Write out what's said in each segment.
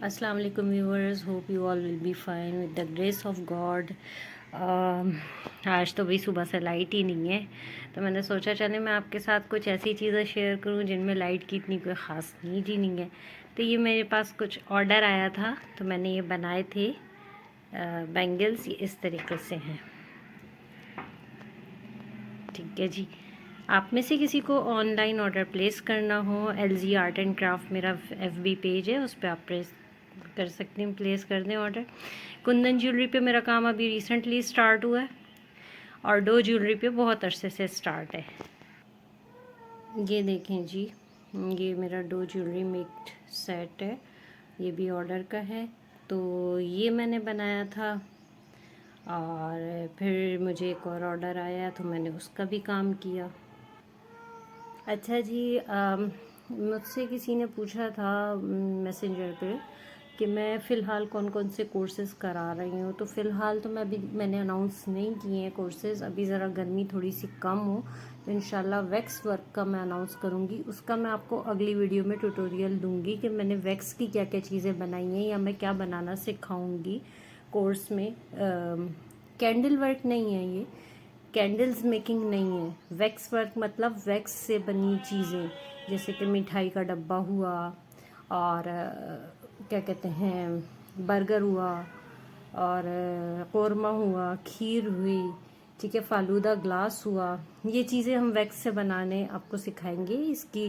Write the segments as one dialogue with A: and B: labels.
A: अस्सलाम वालेकुम viewers, hope you all will be fine with the grace of God. आज तो भाई सुबह से लाइट ही नहीं है, तो मैंने सोचा चले मैं आपके साथ कुछ ऐसी चीज़ें शेयर करूं जिनमें लाइट की इतनी कोई ख़ास नीड ही नहीं है। तो ये मेरे पास कुछ ऑर्डर आया था, तो मैंने ये बनाए थे बैंगल्स। ये इस तरीके से हैं, ठीक है जी। आप में से किसी को ऑनलाइन ऑर्डर प्लेस करना हो, LG आर्ट एंड क्राफ्ट मेरा FB पेज है, उस पर आप प्लेस कर सकते हैं, प्लेस कर दें ऑर्डर। कुंदन ज्वेलरी पे मेरा काम अभी रिसेंटली स्टार्ट हुआ है, और डो ज्वेलरी पे बहुत अरसे से स्टार्ट है। ये देखें जी, ये मेरा डो ज्वेलरी मेक्ड सेट है, ये भी ऑर्डर का है। तो ये मैंने बनाया था, और फिर मुझे एक और ऑर्डर आया तो मैंने उसका भी काम किया। अच्छा जी, मुझसे किसी ने पूछा था मैसेंजर पे कि मैं फ़िलहाल कौन कौन से कोर्सेज़ करा रही हूँ। तो फ़िलहाल तो मैंने अनाउंस नहीं किए हैं कोर्सेज़, अभी ज़रा गर्मी थोड़ी सी कम हो तो इंशाल्लाह वैक्स वर्क का मैं अनाउंस करूँगी। उसका मैं आपको अगली वीडियो में ट्यूटोरियल दूँगी कि मैंने वैक्स की क्या क्या चीज़ें बनाई हैं या मैं क्या बनाना सिखाऊँगी कोर्स में। कैंडल वर्क नहीं है ये, कैंडल्स मेकिंग नहीं है। वैक्स वर्क मतलब वैक्स से बनी चीज़ें, जैसे कि मिठाई का डब्बा हुआ, और क्या कहते हैं, बर्गर हुआ, और कौरमा हुआ, खीर हुई, ठीक है, फालूदा ग्लास हुआ। ये चीज़ें हम वैक्स से बनाने आपको सिखाएंगे। इसकी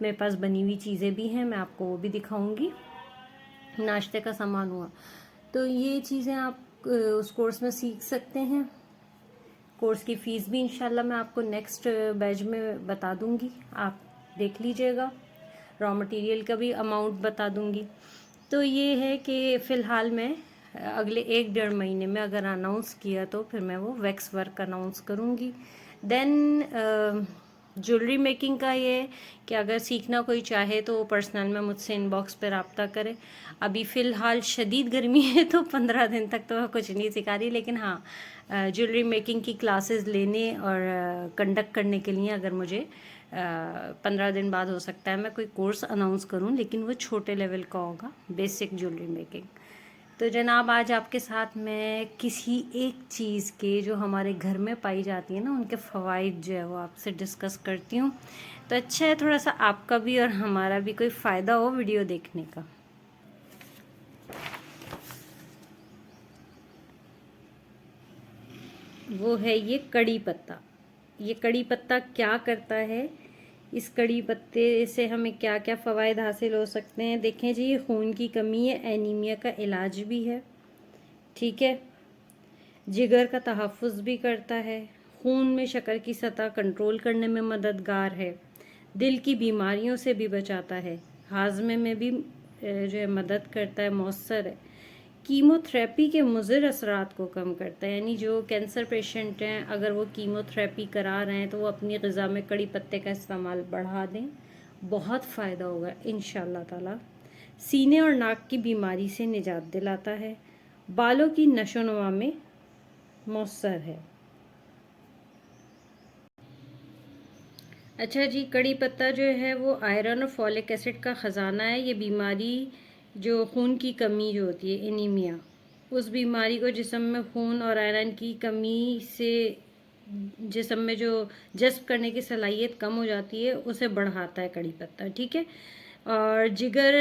A: मेरे पास बनी हुई चीज़ें भी हैं, मैं आपको वो भी दिखाऊंगी। नाश्ते का सामान हुआ, तो ये चीज़ें आप उस कोर्स में सीख सकते हैं। कोर्स की फ़ीस भी इंशाल्लाह मैं आपको नेक्स्ट बैच में बता दूंगी, आप देख लीजिएगा। रॉ मटेरियल का भी अमाउंट बता दूंगी। तो ये है कि फ़िलहाल मैं अगले 1-1.5 महीने में अगर अनाउंस किया तो फिर मैं वो वैक्स वर्क अनाउंस करूँगी। देन ज्वेलरी मेकिंग का ये है कि अगर सीखना कोई चाहे तो पर्सनल में मुझसे इनबॉक्स पर रब्ता करें। अभी फ़िलहाल शदीद गर्मी है तो 15 दिन तक तो कुछ नहीं सिखा रही, लेकिन हाँ, ज्वेलरी मेकिंग की क्लासेस लेने और कंडक्ट करने के लिए अगर मुझे 15 दिन बाद हो सकता है मैं कोई कोर्स अनाउंस करूं, लेकिन वो छोटे लेवल का होगा, बेसिक ज्वेलरी मेकिंग। तो जनाब, आज आपके साथ मैं किसी एक चीज़ के जो हमारे घर में पाई जाती है ना, उनके फ़वाइद जो है वो आपसे डिस्कस करती हूँ। तो अच्छा है थोड़ा सा आपका भी और हमारा भी कोई फ़ायदा हो वीडियो देखने का। वो है ये कड़ी पत्ता। ये कड़ी पत्ता क्या करता है, इस कड़ी पत्ते से हमें क्या क्या फ़वाइद हासिल हो सकते हैं। देखें जी, ये खून की कमी है, एनीमिया का इलाज भी है, ठीक है, जिगर का तहफ़्फ़ुज़ भी करता है, खून में शक्कर की सतह कंट्रोल करने में मददगार है, दिल की बीमारियों से भी बचाता है, हाजमे में भी जो है मदद करता है, मौसर है, कीमोथेरेपी के मुज़िर असरात को कम करता है। यानी जो कैंसर पेशेंट हैं, अगर वो कीमोथेरेपी करा रहे हैं तो वो अपनी ग़िज़ा में कड़ी पत्ते का इस्तेमाल बढ़ा दें, बहुत फ़ायदा होगा इंशाअल्लाह ताला। सीने और नाक की बीमारी से निजात दिलाता है, बालों की नशोनुमा में मौसर है। अच्छा जी, कड़ी पत्ता जो है वो आयरन और फॉलिक एसिड का ख़जाना है। ये बीमारी जो खून की कमी जो होती है, एनीमिया, उस बीमारी को, जिस्म में खून और आयरन की कमी से जिस्म में जो जज़्ब करने की सलाहियत कम हो जाती है, उसे बढ़ाता है कड़ी पत्ता, ठीक है। और जिगर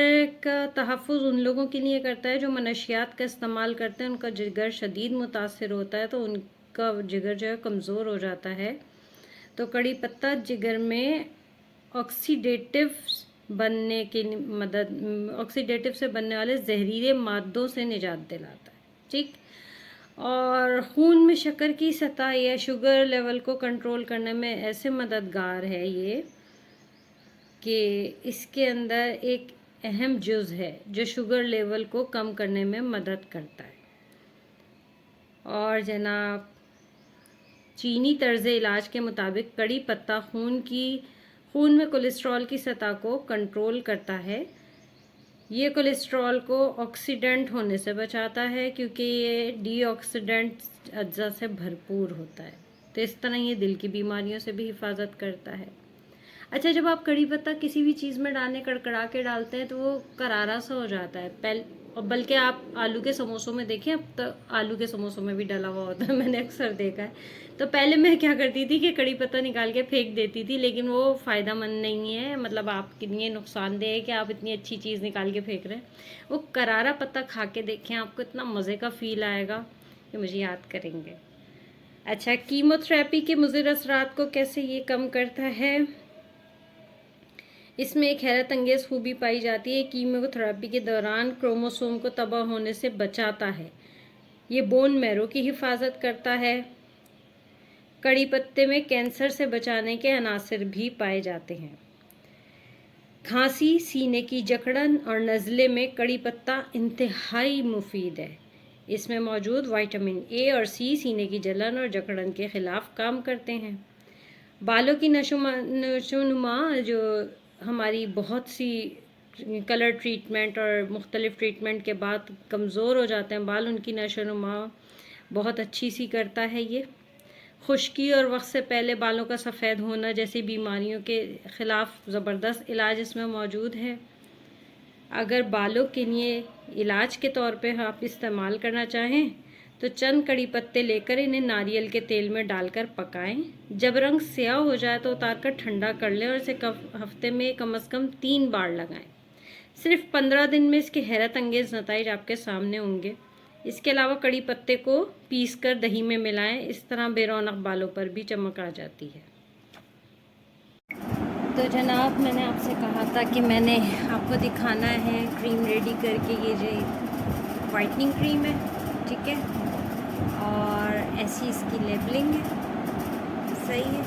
A: का तहफ़्फ़ुज़ उन लोगों के लिए करता है जो मनशियात का इस्तेमाल करते हैं, उनका जिगर शदीद मुतासिर होता है, तो उनका जिगर जो है कमज़ोर हो जाता है। तो कड़ी पत्ता जिगर में ऑक्सीडेटिव बनने की मदद, ऑक्सीडेटिव से बनने वाले जहरीले मादों से निजात दिलाता है, ठीक। और खून में शक्कर की सतह या शुगर लेवल को कंट्रोल करने में ऐसे मददगार है ये कि इसके अंदर एक अहम जुज़ है जो शुगर लेवल को कम करने में मदद करता है। और जनाब, चीनी तर्ज इलाज के मुताबिक कड़ी पत्ता खून में कोलेस्ट्रॉल की सतह को कंट्रोल करता है। ये कोलेस्ट्रॉल को ऑक्सीडेंट होने से बचाता है, क्योंकि ये डीऑक्सीडेंट अज्जा से भरपूर होता है। तो इस तरह ये दिल की बीमारियों से भी हिफाजत करता है। अच्छा, जब आप कड़ी पत्ता किसी भी चीज़ में डालने कड़कड़ा के डालते हैं तो वो करारा सा हो जाता है पहले, और बल्कि आप आलू के समोसों में देखें, अब तो आलू के समोसों में भी डला हुआ होता है मैंने अक्सर देखा है। तो पहले मैं क्या करती थी कि कड़ी पत्ता निकाल के फेंक देती थी, लेकिन वो फ़ायदा मंद नहीं है, मतलब आपके लिए नुकसानदेह है कि आप इतनी अच्छी चीज़ निकाल के फेंक रहे हैं। वो करारा पत्ता खा के देखें, आपको इतना मज़े का फ़ील आएगा कि मुझे याद करेंगे। अच्छा, कीमोथेरेपी के मुज़िर असरात को कैसे ये कम करता है? इसमें एक हैरत अंगेज खूबी पाई जाती है। कीमोथेरेपी के दौरान क्रोमोसोम को तबाह होने से बचाता है। ये बोन मैरो की हिफाजत करता है। कड़ी पत्ते में कैंसर से बचाने के अनासर भी पाए जाते हैं। खांसी, सीने की जकड़न और नज़ले में कड़ी पत्ता इंतहाई मुफीद है। इसमें मौजूद विटामिन ए और सी सीने की जलन और जकड़न के खिलाफ काम करते हैं। बालों की नशोनुमा जो हमारी बहुत सी कलर ट्रीटमेंट और मुख्तलिफ़ ट्रीटमेंट के बाद कमज़ोर हो जाते हैं बाल, उनकी नशोनुमा बहुत अच्छी सी करता है ये। खुश्की और वक्त से पहले बालों का सफ़ेद होना जैसी बीमारियों के ख़िलाफ़ ज़बरदस्त इलाज इसमें मौजूद है। अगर बालों के लिए इलाज के तौर पे आप इस्तेमाल करना चाहें तो चंद कड़ी पत्ते लेकर इन्हें नारियल के तेल में डालकर पकाएं। जब रंग स्याह हो जाए तो उतारकर ठंडा कर लें और इसे हफ्ते में कम से कम 3 बार लगाएं। सिर्फ 15 दिन में इसके हैरत अंगेज़ नताइज आपके सामने होंगे। इसके अलावा कड़ी पत्ते को पीसकर दही में मिलाएं, इस तरह बेरौनक बालों पर भी चमक आ जाती है। तो जनाब, मैंने आपसे कहा था कि मैंने आपको दिखाना है क्रीम रेडी करके। ये जो वाइटनिंग क्रीम है, ठीक है, और ऐसी इसकी लेबलिंग है, सही है।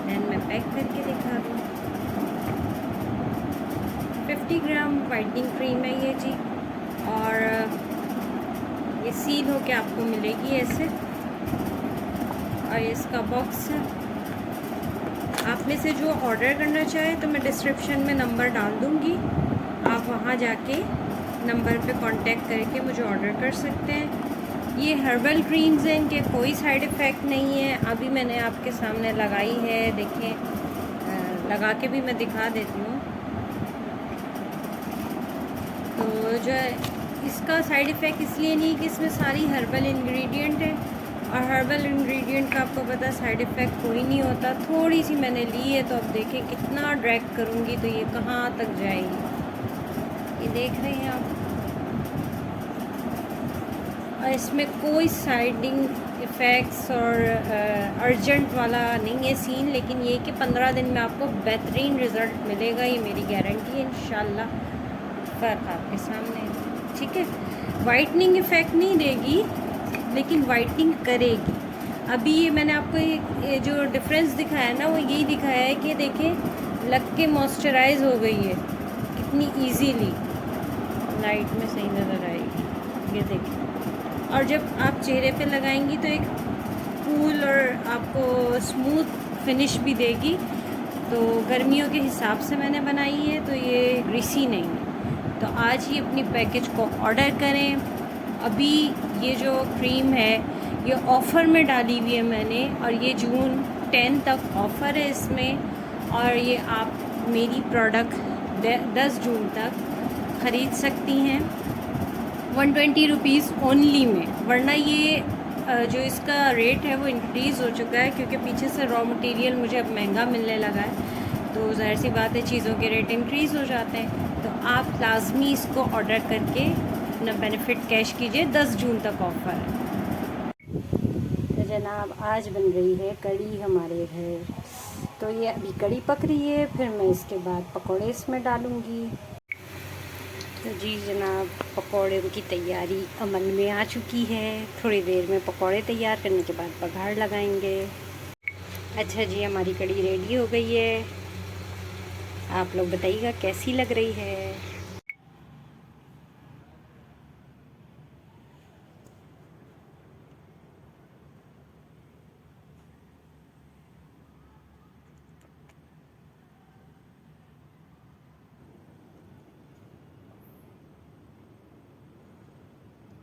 A: दैन मैं पैक करके दिखा दूँ। 50 ग्राम वाइटनिंग क्रीम है ये जी, और ये सील होके आपको मिलेगी ऐसे, और इसका बॉक्स है। आप में से जो ऑर्डर करना चाहे तो मैं डिस्क्रिप्शन में नंबर डाल दूँगी, आप वहाँ जाके नंबर पे कांटेक्ट करके मुझे ऑर्डर कर सकते हैं। ये हर्बल क्रीम्स हैं, इनके कोई साइड इफ़ेक्ट नहीं है। अभी मैंने आपके सामने लगाई है, देखें, लगा के भी मैं दिखा देती हूँ। तो जो इसका साइड इफ़ेक्ट इसलिए नहीं कि इसमें सारी हर्बल इंग्रेडिएंट है, और हर्बल इंग्रेडिएंट का आपको पता है साइड इफ़ेक्ट कोई नहीं होता। थोड़ी सी मैंने ली है, तो अब देखें कितना ड्रैग करूँगी तो ये कहाँ तक जाएगी, ये देख रहे हैं आप। और इसमें कोई साइडिंग इफ़ेक्ट्स और अर्जेंट वाला नहीं है सीन, लेकिन ये कि 15 दिन में आपको बेहतरीन रिज़ल्ट मिलेगा, ये मेरी गारंटी है इंशाल्लाह। फ़र्क आपके सामने, ठीक है। वाइटनिंग इफ़ेक्ट नहीं देगी, लेकिन वाइटनिंग करेगी। अभी ये मैंने आपको ये जो डिफरेंस दिखाया है ना, वो यही दिखाया है कि देखें लग के मॉइस्चराइज हो गई है कितनी इजीली। लाइट में सही नज़र आएगी, ये देखें। और जब आप चेहरे पे लगाएंगी तो एक कूल और आपको स्मूथ फिनिश भी देगी। तो गर्मियों के हिसाब से मैंने बनाई है, तो ये ग्रीसी नहीं है। तो आज ही अपनी पैकेज को ऑर्डर करें। अभी ये जो क्रीम है ये ऑफ़र में डाली हुई है मैंने, और ये जून 10 तक ऑफ़र है इसमें, और ये आप मेरी प्रोडक्ट 10 जून तक ख़रीद सकती हैं 120 रुपीज़ ओनली में। वरना ये जो इसका रेट है वो इंक्रीज़ हो चुका है, क्योंकि पीछे से रॉ मटेरियल मुझे अब महंगा मिलने लगा है, तो ज़ाहिर सी बात है चीज़ों के रेट इंक्रीज़ हो जाते हैं। तो आप लाजमी इसको ऑर्डर करके अपना बेनिफिट कैश कीजिए, 10 जून तक ऑफ़र है। तो जनाब, आज बन रही है कड़ी हमारे घर। तो ये अभी कड़ी पक रही है, फिर मैं इसके बाद पकौड़े इसमें डालूँगी। तो जी जनाब, पकौड़े की तैयारी अमल में आ चुकी है। थोड़ी देर में पकौड़े तैयार करने के बाद बघार लगाएंगे। अच्छा जी, हमारी कड़ी रेडी हो गई है। आप लोग बताइएगा कैसी लग रही है।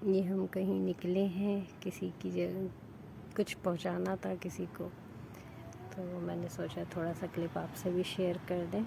A: ये हम कहीं निकले हैं, किसी की जगह कुछ पहुंचाना था किसी को, तो मैंने सोचा थोड़ा सा क्लिप आपसे भी शेयर कर दें।